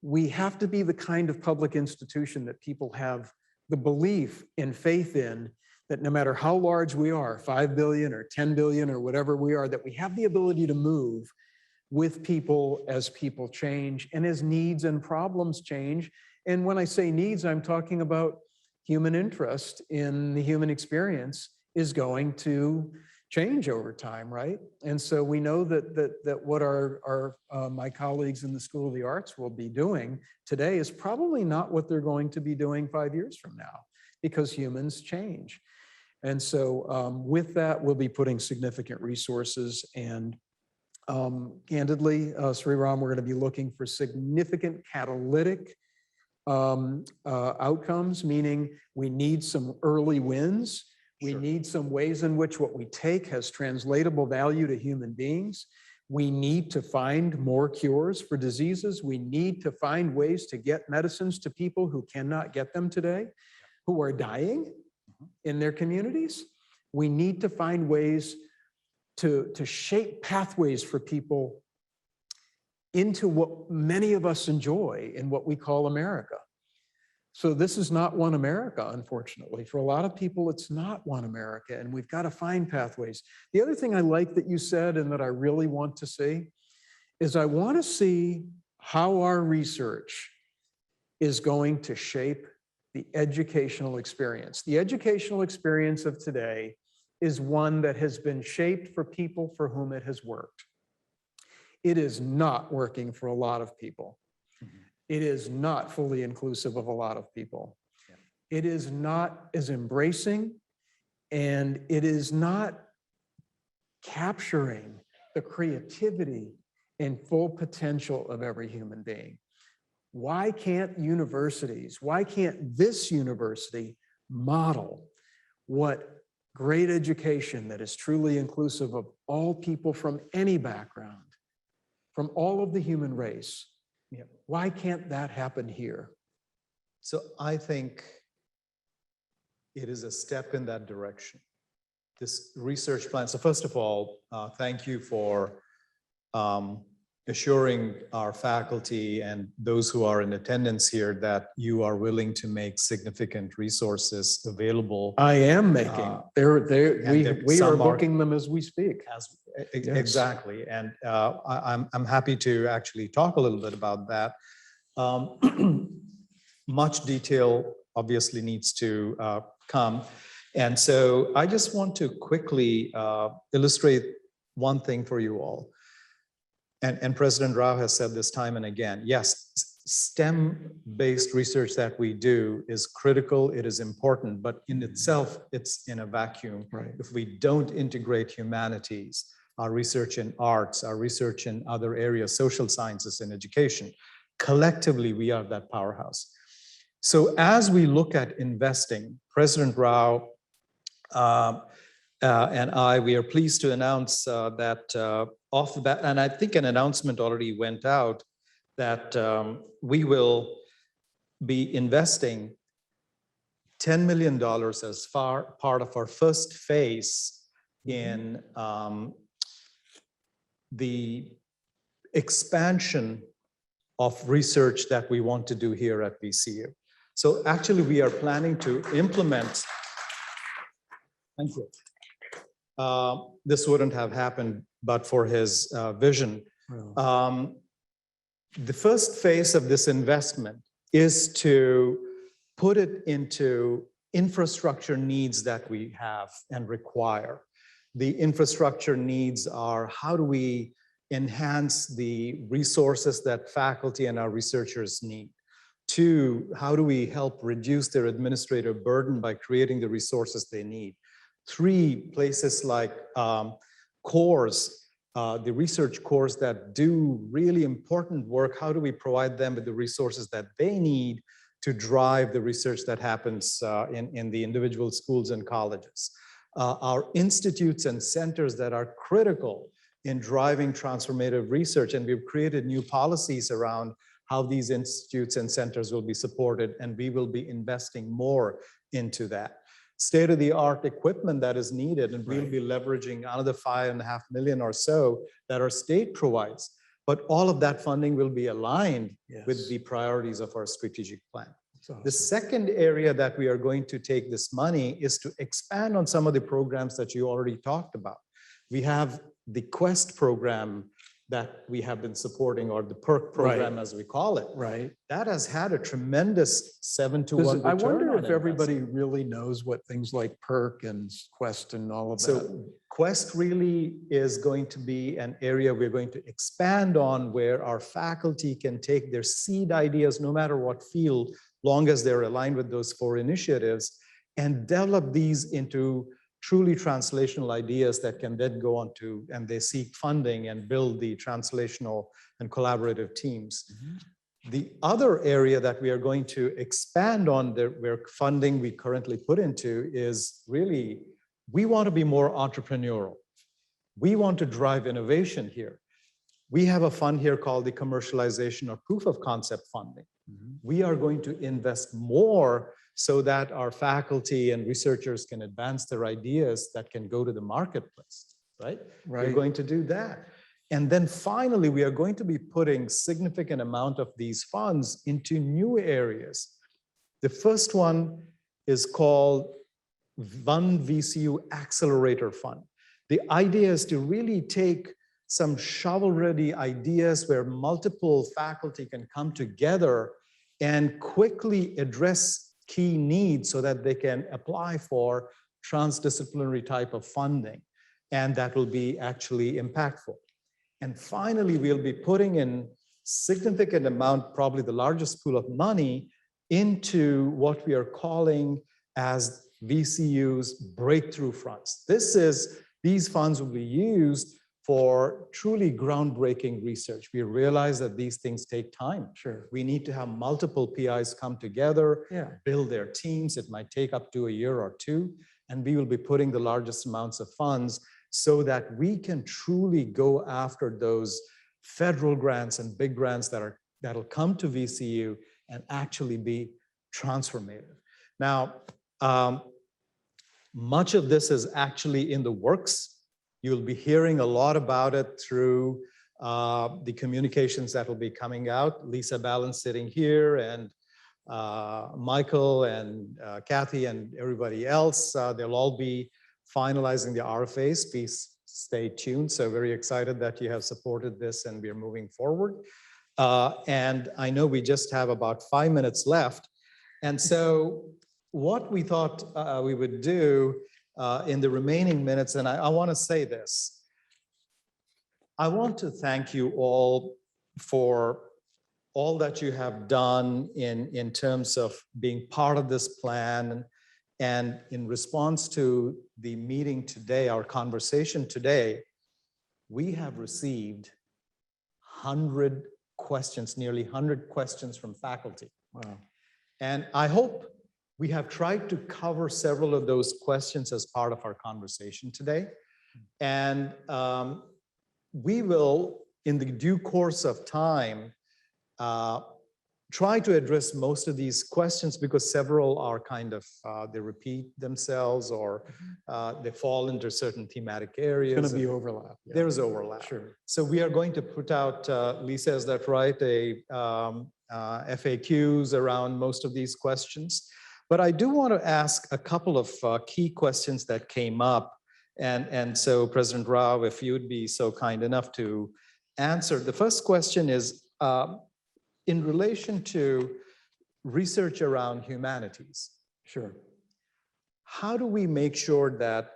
we have to be the kind of public institution that people have the belief and faith in, that no matter how large we are, 5 billion or 10 billion or whatever we are, that we have the ability to move with people as people change and as needs and problems change. And when I say needs, I'm talking about human interest in the human experience is going to change over time, right? And so we know that what my colleagues in the School of the Arts will be doing today is probably not what they're going to be doing 5 years from now, because humans change. And so with that, we'll be putting significant resources, and candidly, Srirama, we're going to be looking for significant catalytic outcomes, meaning we need some early wins. We need some ways in which what we take has translatable value to human beings. We need to find more cures for diseases. We need to find ways to get medicines to people who cannot get them today, who are dying in their communities. We need to find ways to shape pathways for people into what many of us enjoy in what we call America. So this is not one America, unfortunately. For a lot of people, it's not one America, and we've got to find pathways. The other thing I like that you said, and that I really want to see, is I want to see how our research is going to shape the educational experience. The educational experience of today is one that has been shaped for people for whom it has worked. It is not working for a lot of people. It is not fully inclusive of a lot of people. Yeah. It is not as embracing, and it is not capturing the creativity and full potential of every human being. Why can't universities, why can't this university model what great education that is truly inclusive of all people from any background, from all of the human race? Yeah. Why can't that happen here? So I think it is a step in that direction. This research plan. So first of all, thank you for assuring our faculty and those who are in attendance here that you are willing to make significant resources available. I am making. We are booking them as we speak. Yes. Exactly. And I'm happy to actually talk a little bit about that. Much detail obviously needs to come. And so I just want to quickly illustrate one thing for you all. And President Rao has said this time and again, yes, STEM-based research that we do is critical, it is important, but in itself, it's in a vacuum. Right. If we don't integrate humanities, our research in arts, our research in other areas, social sciences and education, collectively, we are that powerhouse. So as we look at investing, President Rao and we are pleased to announce that off the bat, and I think an announcement already went out, that we will be investing $10 million as part of our first phase in the expansion of research that we want to do here at VCU. So actually, we are planning to implement. Thank you. This wouldn't have happened but for his vision. Wow. The first phase of this investment is to put it into infrastructure needs that we have and require. The infrastructure needs are, how do we enhance the resources that faculty and our researchers need? 2, how do we help reduce their administrative burden by creating the resources they need? 3, places like cores, the research cores that do really important work, how do we provide them with the resources that they need to drive the research that happens in the individual schools and colleges? Our institutes and centers that are critical in driving transformative research, and we've created new policies around how these institutes and centers will be supported, and we will be investing more into that. State-of-the-art equipment that is needed, and we'll be leveraging another $5.5 million or so that our state provides. But all of that funding will be aligned with the priorities of our strategic plan. Awesome. The second area that we are going to take this money is to expand on some of the programs that you already talked about. We have the Quest program that we have been supporting, or the PERC program, as we call it. Right. That has had a tremendous 7-to-1 return. I wonder if on everybody investment. really knows what things like PERC and Quest and all of that. So Quest really is going to be an area we're going to expand on, where our faculty can take their seed ideas, no matter what field, long as they're aligned with those 4 initiatives, and develop these into truly translational ideas that can then go on to, and they seek funding and build the translational and collaborative teams. The other area that we are going to expand on, where funding we currently put into, is really, we want to be more entrepreneurial. We want to drive innovation here. We have a fund here called the Commercialization or Proof of Concept funding. We are going to invest more so that our faculty and researchers can advance their ideas that can go to the marketplace, right? We're going to do that. And then finally, we are going to be putting significant amount of these funds into new areas. The first one is called One VCU Accelerator Fund. The idea is to really take some shovel-ready ideas where multiple faculty can come together and quickly address key needs so that they can apply for transdisciplinary type of funding, and that will be actually impactful. And finally, we'll be putting in significant amount, probably the largest pool of money, into what we are calling as VCU's breakthrough funds. These funds will be used for truly groundbreaking research. We realize that these things take time. Sure. We need to have multiple PIs come together, build their teams. It might take up to a year or 2, and we will be putting the largest amounts of funds so that we can truly go after those federal grants and big grants that'll come to VCU and actually be transformative. Now, much of this is actually in the works. You'll be hearing a lot about it through the communications that will be coming out. Lisa Ballin sitting here, and Michael and Kathy and everybody else. They'll all be finalizing the RFAs. Please stay tuned. So very excited that you have supported this and we are moving forward. And I know we just have about 5 minutes left. And so what we thought we would do in the remaining minutes, and I want to say this. I want to thank you all for all that you have done in terms of being part of this plan. And in response to the meeting today, our conversation today, we have received 100 questions, nearly 100 questions from faculty. Wow. And I hope we have tried to cover several of those questions as part of our conversation today. And we will, in the due course of time, try to address most of these questions because several are kind of, they repeat themselves or they fall into certain thematic areas. It's going to be overlap. Yeah. There is overlap. Sure. So we are going to put out, Lisa, is that right, FAQs around most of these questions. But I do want to ask a couple of key questions that came up. And so President Rao, if you'd be so kind enough to answer. The first question is, in relation to research around humanities. Sure. How do we make sure that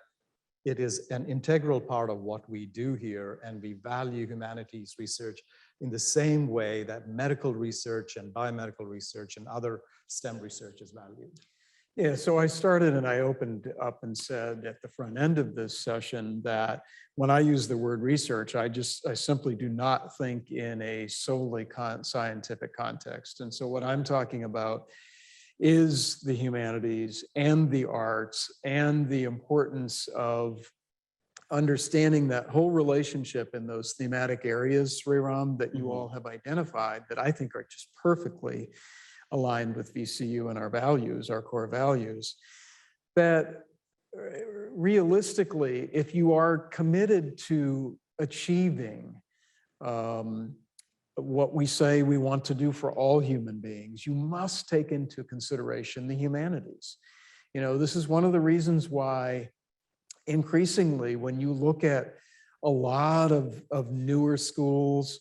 it is an integral part of what we do here and we value humanities research in the same way that medical research and biomedical research and other STEM research is valued? Yeah, so I started and I opened up and said at the front end of this session that when I use the word research, I simply do not think in a solely scientific context. And so what I'm talking about is the humanities and the arts and the importance of understanding that whole relationship in those thematic areas, Srirama, that you all have identified that I think are just perfectly aligned with VCU and our values, our core values, that realistically, if you are committed to achieving what we say we want to do for all human beings, you must take into consideration the humanities. You know, this is one of the reasons why increasingly, when you look at a lot of newer schools,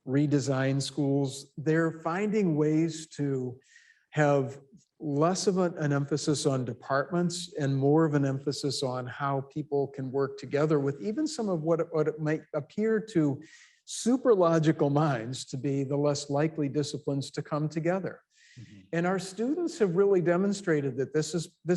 redesigned schools, they're finding ways to have less of an emphasis on departments and more of an emphasis on how people can work together with even some of what it might appear to super logical minds to be the less likely disciplines to come together. And our students have really demonstrated that this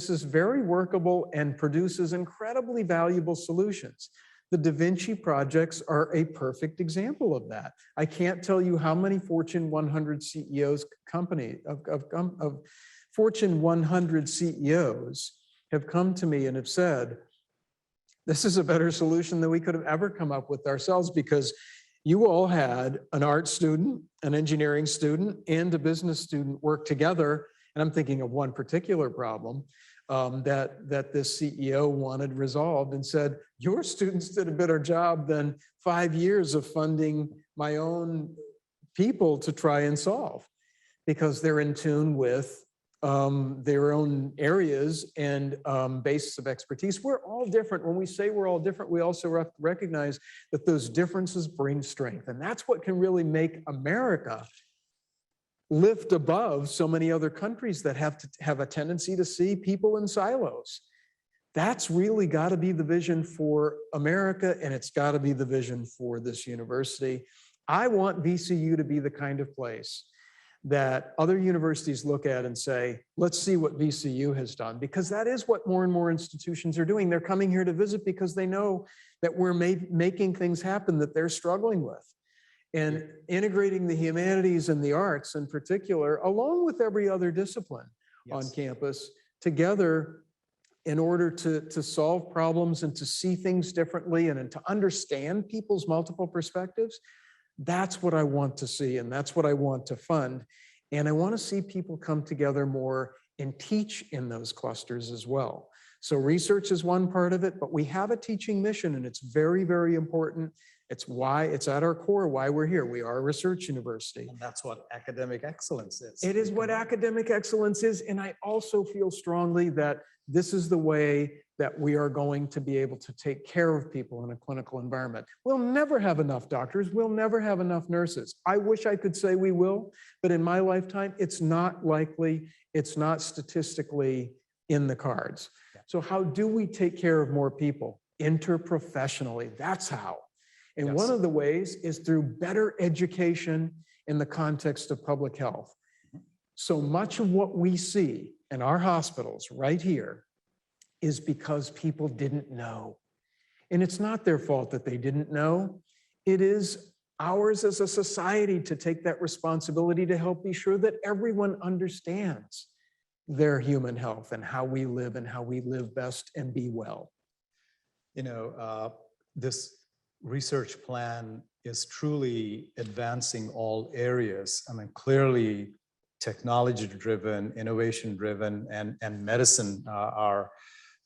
is very workable and produces incredibly valuable solutions. The Da Vinci projects are a perfect example of that. I can't tell you how many Fortune 100 CEOs of Fortune 100 CEOs have come to me and have said, this is a better solution than we could have ever come up with ourselves because you all had an art student, an engineering student, and a business student work together. And I'm thinking of one particular problem that this CEO wanted resolved and said, your students did a better job than 5 years of funding my own people to try and solve because they're in tune with their own areas and bases of expertise. We're all different. When we say we're all different, we also have to recognize that those differences bring strength. And that's what can really make America lift above so many other countries that have a tendency to see people in silos. That's really got to be the vision for America, and it's got to be the vision for this university. I want VCU to be the kind of place that other universities look at and say, let's see what VCU has done, because that is what more and more institutions are doing. They're coming here to visit because they know that we're making things happen that they're struggling with. And integrating the humanities and the arts in particular, along with every other discipline on campus together in order to solve problems and to see things differently and to understand people's multiple perspectives, that's what I want to see and that's what I want to fund. And I want to see people come together more and teach in those clusters as well. So research is one part of it, but we have a teaching mission and it's very, very important. It's why it's at our core, why we're here. We are a research university. And that's what academic excellence is. It is what academic excellence is. And I also feel strongly that this is the way that we are going to be able to take care of people in a clinical environment. We'll never have enough doctors. We'll never have enough nurses. I wish I could say we will, but in my lifetime, it's not likely. It's not statistically in the cards. So how do we take care of more people? Interprofessionally, that's how. And one of the ways is through better education in the context of public health. So much of what we see in our hospitals right here is because people didn't know. And it's not their fault that they didn't know. It is ours as a society to take that responsibility to help be sure that everyone understands their human health and how we live best and be well. You know, this research plan is truly advancing all areas. I mean, clearly technology-driven, innovation-driven, and medicine are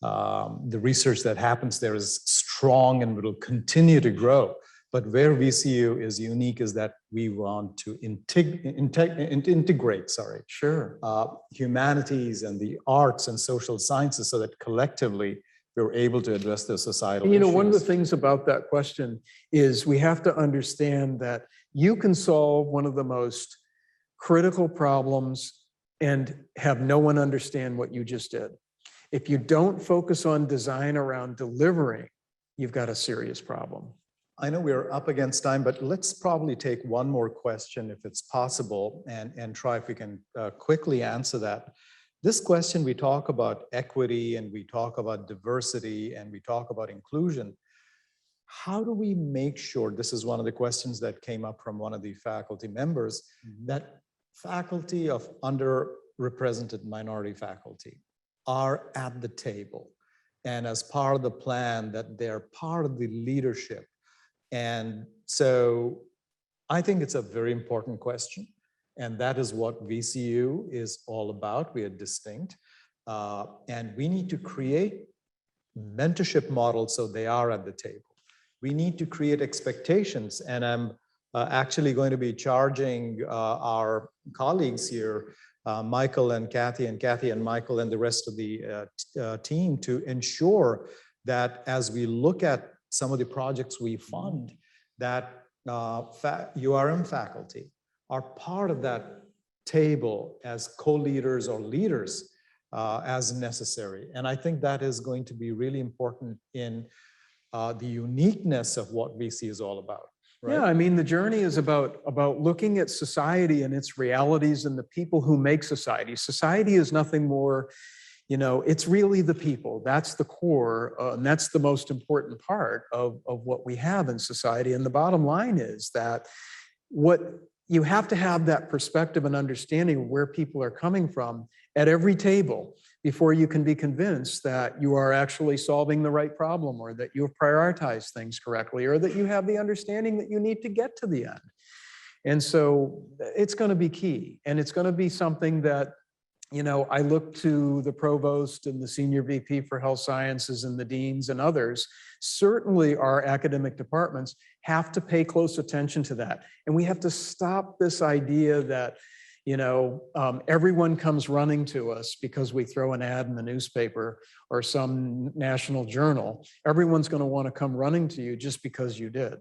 the research that happens there is strong and will continue to grow. But where VCU is unique is that we want to integrate, Sure. humanities and the arts and social sciences so that collectively we're able to address the societal You know, issues. one of the things about that question is we have to understand that you can solve one of the most critical problems and have no one understand what you just did. If you don't focus on design around delivering, you've got a serious problem. I know we're up against time, but let's probably take one more question if it's possible and try if we can quickly answer that. This question, we talk about equity and we talk about diversity and we talk about inclusion. How do we make sure, this is one of the questions that came up from one of the faculty members, that faculty of underrepresented minority faculty are at the table and as part of the plan that they're part of the leadership. And so I think it's a very important question. And that is what VCU is all about. We are distinct. And we need to create mentorship models so they are at the table. We need to create expectations. And I'm actually going to be charging our colleagues here, Michael and Kathy and Michael and the rest of the team to ensure that as we look at some of the projects we fund, that URM faculty are part of that table as co-leaders or leaders as necessary. And I think that is going to be really important in the uniqueness of what VC is all about. Right? Yeah, I mean, the journey is about looking at society and its realities and the people who make society. Society is nothing more, you know, it's really the people. That's the core, and that's the most important part of what we have in society. And the bottom line is that what you have to have that perspective and understanding of where people are coming from at every table before you can be convinced that you are actually solving the right problem or that you have prioritized things correctly or that you have the understanding that you need to get to the end. And so it's going to be key. And it's going to be something that, you know, I look to the provost and the senior VP for health sciences and the deans and others. Certainly our academic departments have to pay close attention to that. And we have to stop this idea that, you know, everyone comes running to us because we throw an ad in the newspaper or some national journal. Everyone's going to want to come running to you just because you did.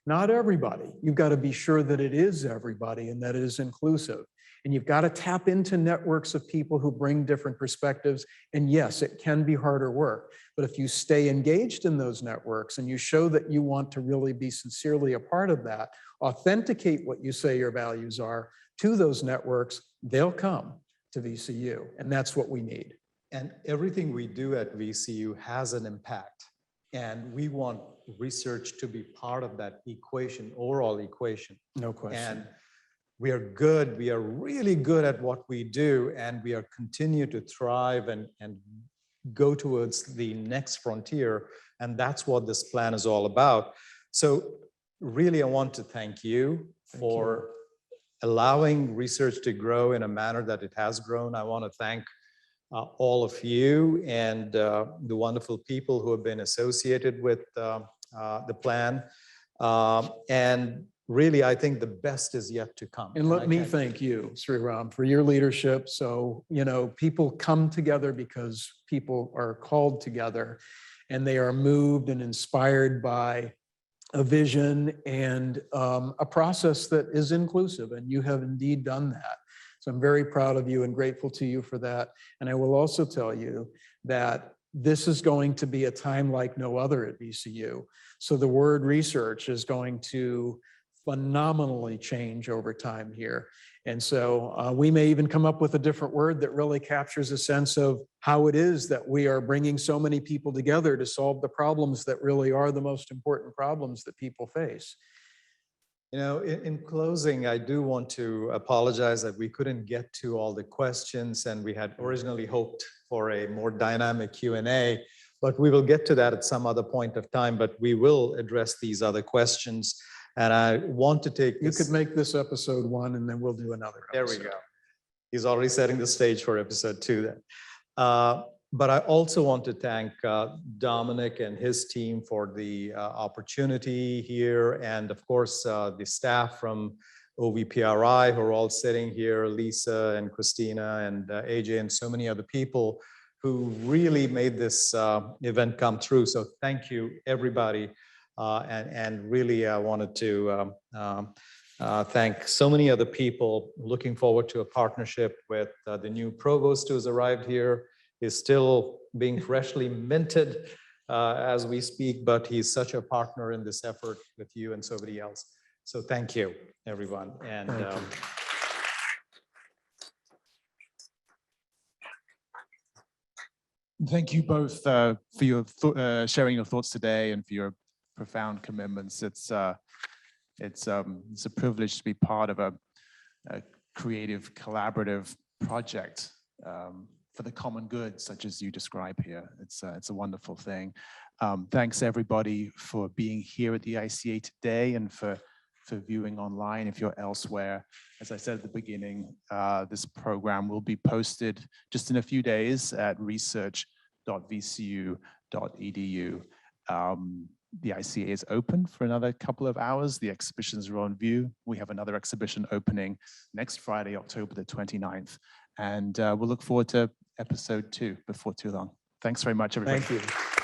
Not everybody. You've got to be sure that it is everybody and that it is inclusive. And you've got to tap into networks of people who bring different perspectives. And yes, it can be harder work. But if you stay engaged in those networks and you show that you want to really be sincerely a part of that, authenticate what you say your values are to those networks, they'll come to VCU. And that's what we need. And everything we do at VCU has an impact. And we want research to be part of that equation, overall equation. No question. And we are good, we are really good at what we do, and we are continue to thrive and go towards the next frontier. And that's what this plan is all about. So really, I want to thank you for allowing research to grow in a manner that it has grown. I want to thank all of you and the wonderful people who have been associated with the plan. And really, I think the best is yet to come. And let me thank you, Srirama, for your leadership. So, you know, people come together because people are called together and they are moved and inspired by a vision and a process that is inclusive. And you have indeed done that. So I'm very proud of you and grateful to you for that. And I will also tell you that this is going to be a time like no other at VCU. So the word research is going to phenomenally change over time here. And so we may even come up with a different word that really captures a sense of how it is that we are bringing so many people together to solve the problems that really are the most important problems that people face. In closing, I do want to apologize that we couldn't get to all the questions, and we had originally hoped for a more dynamic Q&A, but we will get to that at some other point of time, but we will address these other questions. And I want to take You this. could make this episode 1 and then we'll do another There episode. we go. He's already setting the stage for episode 2 then. But I also want to thank Dominic and his team for the opportunity here. And of course, the staff from OVPRI who are all sitting here, Lisa and Christina and AJ and so many other people who really made this event come true. So thank you, everybody. And really, I wanted to thank so many other people. Looking forward to a partnership with the new provost who's arrived here. Is still being freshly minted as we speak, but he's such a partner in this effort with you and so many else. So thank you, everyone. And thank you both for your sharing your thoughts today and for your profound commitments. It's a privilege to be part of a creative, collaborative project for the common good, such as you describe here. It's a wonderful thing. Thanks everybody for being here at the ICA today and for viewing online if you're elsewhere. As I said at the beginning, this program will be posted just in a few days at research.vcu.edu. The ICA is open for another couple of hours. The exhibitions are on view. We have another exhibition opening next Friday, October the 29th. And we'll look forward to episode 2 before too long. Thanks very much, everybody. Thank you.